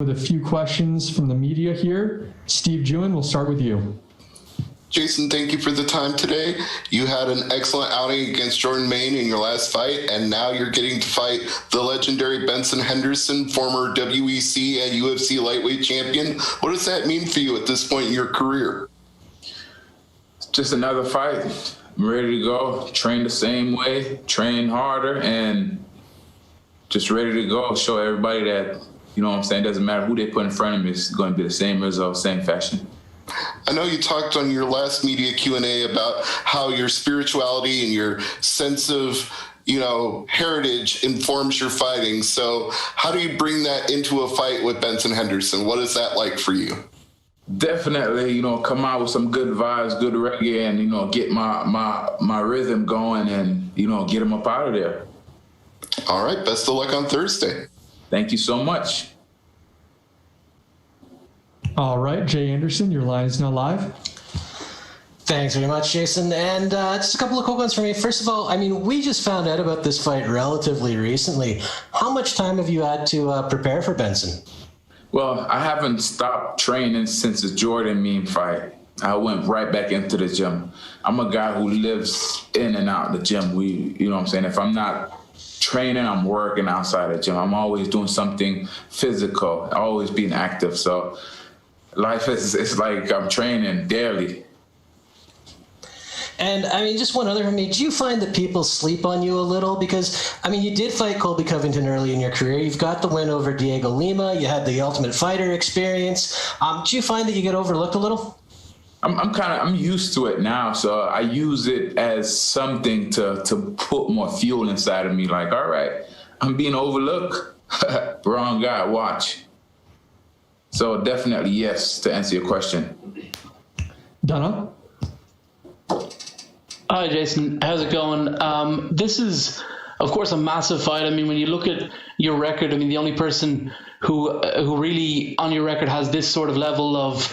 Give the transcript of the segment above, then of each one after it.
with a few questions from the media here. Steve Jewin, we'll start with you. Jason, thank you for the time today. You had an excellent outing against Jordan Main in your last fight, and now you're getting to fight the legendary Benson Henderson, former WEC and UFC lightweight champion. What does that mean for you at this point in your career? Just another fight. I'm ready to go. Train the same way, train harder, and just ready to go. Show everybody that, you know what I'm saying, doesn't matter who they put in front of me, it's going to be the same result, same fashion. I know you talked on your last media Q&A about how your spirituality and your sense of, heritage informs your fighting. So how do you bring that into a fight with Benson Henderson? What is that like for you? Definitely, come out with some good vibes, good reggae, and, get my rhythm going and, get him up out of there. All right. Best of luck on Thursday. Thank you so much. All right, Jay Anderson, your line is now live. Thanks very much, Jason. And just a couple of quick ones for me. First of all, we just found out about this fight relatively recently. How much time have you had to prepare for Benson? Well, I haven't stopped training since the Jordan Main fight. I went right back into the gym. I'm a guy who lives in and out the gym. If I'm not training, I'm working outside the gym. I'm always doing something physical, always being active. So life it's like I'm training daily. And just one other for me, do you find that people sleep on you a little? Because, you did fight Colby Covington early in your career. You've got the win over Diego Lima. You had the Ultimate Fighter experience. Do you find that you get overlooked a little? I'm used to it now. So I use it as something to put more fuel inside of me. Like, all right, I'm being overlooked. Wrong guy, watch. So definitely yes, to answer your question. Donna? Hi, Jason. How's it going? This is, of course, a massive fight. When you look at your record, the only person who really on your record has this sort of level of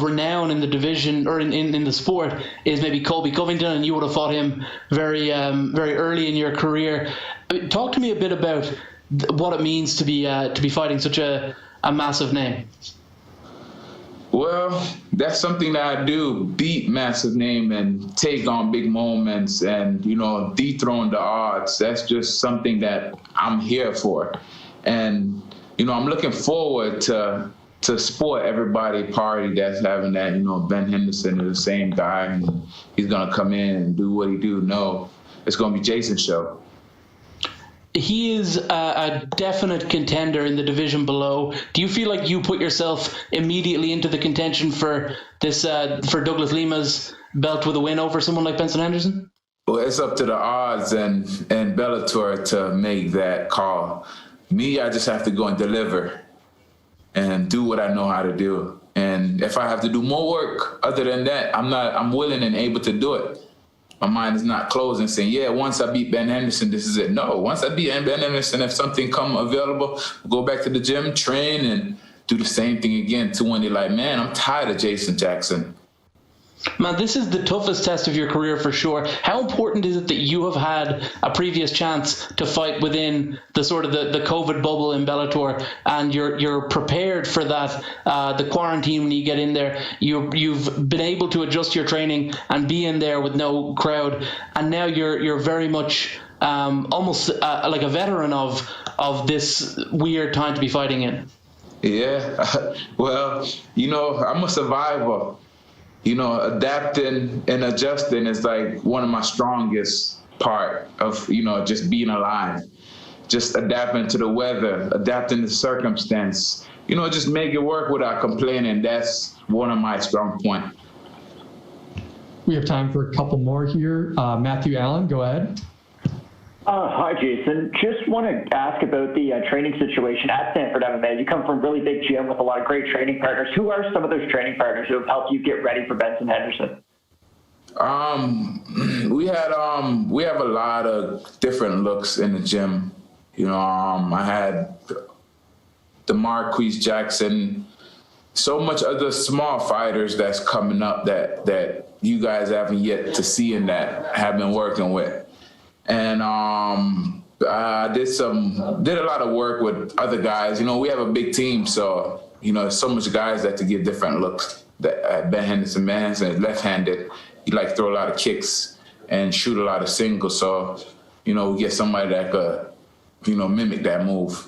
renown in the division or in the sport is maybe Colby Covington, and you would have fought him very early in your career. Talk to me a bit about what it means to be fighting such a massive name. Well, that's something that I do, beat massive name and take on big moments and, dethrone the odds. That's just something that I'm here for. And, I'm looking forward to support everybody party that's having that, Ben Henderson is the same guy and he's going to come in and do what he do. No, it's going to be Jason's show. He is a definite contender in the division below. Do you feel like you put yourself immediately into the contention for this for Douglas Lima's belt with a win over someone like Benson Henderson? Well, it's up to the odds and Bellator to make that call. Me, I just have to go and deliver and do what I know how to do. And if I have to do more work other than that, I'm willing and able to do it. My mind is not closed and saying, yeah, once I beat Ben Henderson, this is it. No, once I beat Ben Henderson, if something come available, go back to the gym, train, and do the same thing again to when they're like, man, I'm tired of Jason Jackson. Man, this is the toughest test of your career for sure. How important is it that you have had a previous chance to fight within the sort of the COVID bubble in Bellator, and you're prepared for that, the quarantine when you get in there? You've been able to adjust your training and be in there with no crowd, and now you're very much almost like a veteran of this weird time to be fighting in. Yeah, well, I'm a survivor. Adapting and adjusting is like one of my strongest part of, just being alive. Just adapting to the weather, adapting to circumstance, just make it work without complaining. That's one of my strong points. We have time for a couple more here. Matthew Allen, go ahead. Hi, Jason. Just want to ask about the training situation at Stanford MMA. You come from a really big gym with a lot of great training partners. Who are some of those training partners who have helped you get ready for Benson Henderson? We have a lot of different looks in the gym. I had the Marquise Jackson, so much other small fighters that's coming up that you guys haven't yet to see and that have been working with. And I did a lot of work with other guys. You know, we have a big team, so, you know, there's so much guys that to give different looks. That Ben Henderson is left-handed. He like to throw a lot of kicks and shoot a lot of singles. So, you know, we get somebody that could, you know, mimic that move.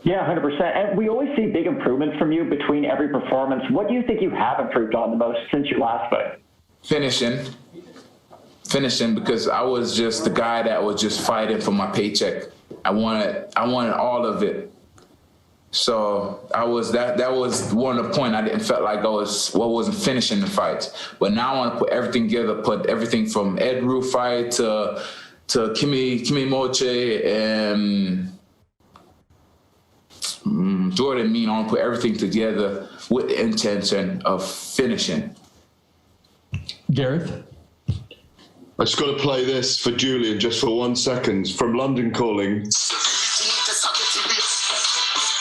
Yeah, 100%. And we always see big improvements from you between every performance. What do you think you have improved on the most since your last fight? Finishing, because I was just the guy that was just fighting for my paycheck. I wanted all of it. So that was one of the point I didn't felt like wasn't finishing the fights. But now I want to put everything together, put everything from Ed Rue fight to Kimi Moche and Jordan Mean. I want to put everything together with the intention of finishing. Gareth? I just got to play this for Julian just for 1 second. From London Calling.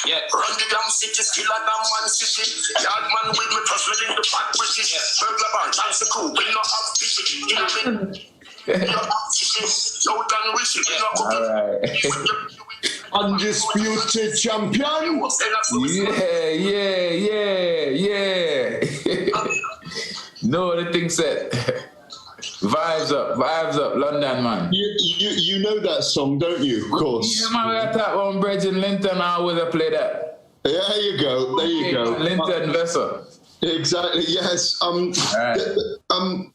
Yeah. Run the damn city, still a damn man city. Yard man with me, plus within the fat British. Burglar bar, chance the crew, we not have fishy. You know me? You not have fishy. You done wish it, you not cooking. Undisputed champion. Yeah. No, the thing said. Vibes up, London man. You know that song, don't you? Of course. Yeah, man, we got that one, Bridge in Linton. I always play that. There you go. Linton Vessel. Exactly. Yes.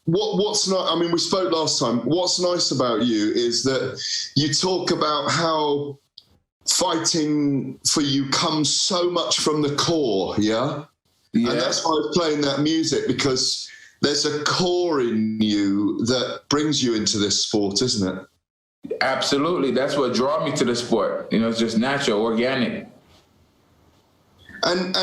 What's not? I mean, we spoke last time. What's nice about you is that you talk about how fighting for you comes so much from the core. Yeah. And that's why I was playing that music, because there's a core in you that brings you into this sport, isn't it? Absolutely. That's what drew me to the sport. You know, it's just natural, organic. And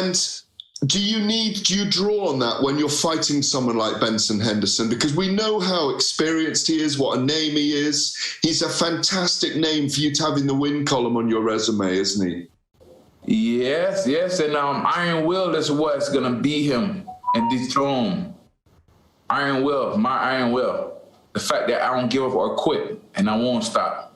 do you draw on that when you're fighting someone like Benson Henderson? Because we know how experienced he is, what a name he is. He's a fantastic name for you to have in the win column on your resume, isn't he? Yes. And Iron Will is what's going to beat him and dethrone him. My Iron Will. The fact that I don't give up or quit, and I won't stop.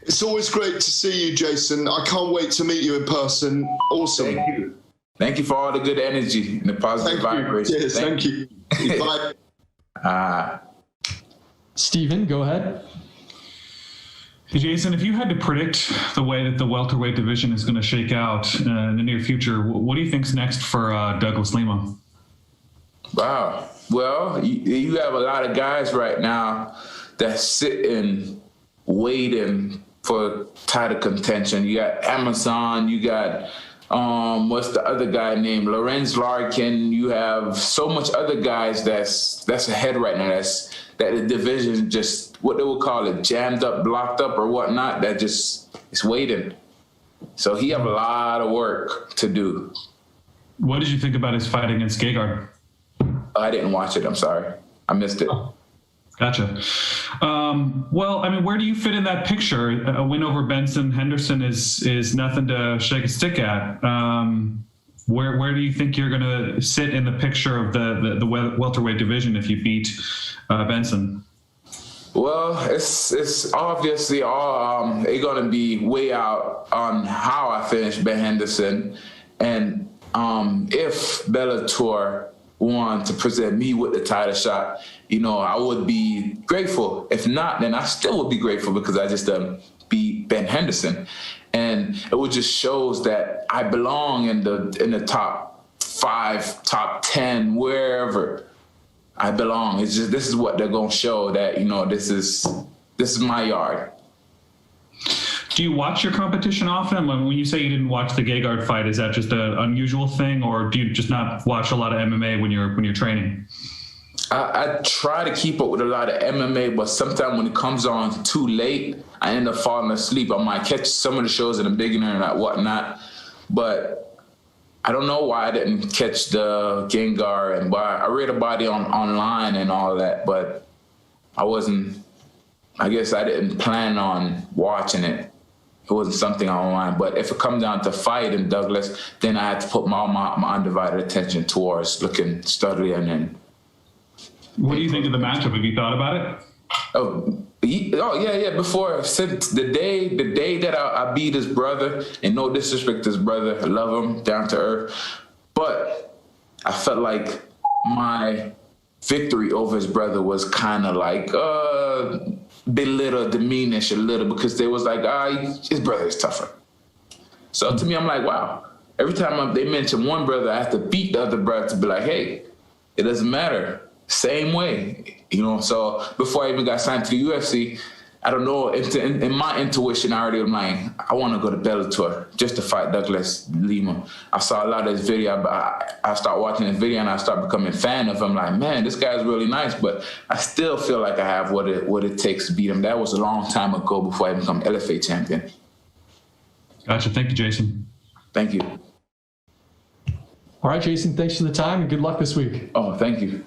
It's always great to see you, Jason. I can't wait to meet you in person. Awesome. Thank you for all the good energy and the positive vibration. Yes, thank you. Bye. Stephen, go ahead. Hey, Jason, if you had to predict the way that the welterweight division is going to shake out in the near future, what do you think's next for Douglas Lima? Wow. Well, you have a lot of guys right now that sitting, waiting for title contention. You got Amazon, you got, what's the other guy named? Lorenz Larkin. You have so much other guys that's ahead right now. That the division just, what they would call it, jammed up, blocked up or whatnot, that just is waiting. So he have a lot of work to do. What did you think about his fight against Gegard? I didn't watch it. I'm sorry. I missed it. Gotcha. Well, I mean, where do you fit in that picture? A win over Benson Henderson is nothing to shake a stick at. Where do you think you're going to sit in the picture of the welterweight division if you beat Benson? Well, it's obviously all it's going to be way out on how I finish Ben Henderson, and if Bellator want to present me with the title shot, you know, I would be grateful. If not, then I still would be grateful, because I just beat Ben Henderson, and it would just shows that I belong in the top 5, top 10, wherever I belong. It's just, this is what they're gonna show, that, you know, this is my yard. Do you watch your competition often? When you say you didn't watch the Gegard fight, is that just an unusual thing, or do you just not watch a lot of MMA when you're training? I try to keep up with a lot of MMA, but sometimes when it comes on too late, I end up falling asleep. I might catch some of the shows in the beginning and whatnot, but I don't know why I didn't catch the Gengar, and why I read about it online and all that, but I guess I didn't plan on watching it. It wasn't something online. But if it comes down to fight in Douglas, then I had to put my undivided attention towards looking steadily. And then. What do you think of the matchup? Have you thought about it? Oh, Before, since the day that I beat his brother, and no disrespect to his brother, I love him, down to earth, but I felt like my victory over his brother was kind of like belittle, diminish a little, because they was like, his brother is tougher. So to me, I'm like, wow. Every time they mention one brother, I have to beat the other brother to be like, hey, it doesn't matter. Same way, So before I even got signed to the UFC, I don't know. In my intuition, I already was like, I want to go to Bellator just to fight Douglas Lima. I saw a lot of his video. I start watching his video and I start becoming a fan of him. Like, man, this guy's really nice, but I still feel like I have what it takes to beat him. That was a long time ago before I become LFA champion. Gotcha. Thank you, Jason. Thank you. All right, Jason, thanks for the time and good luck this week. Oh, thank you.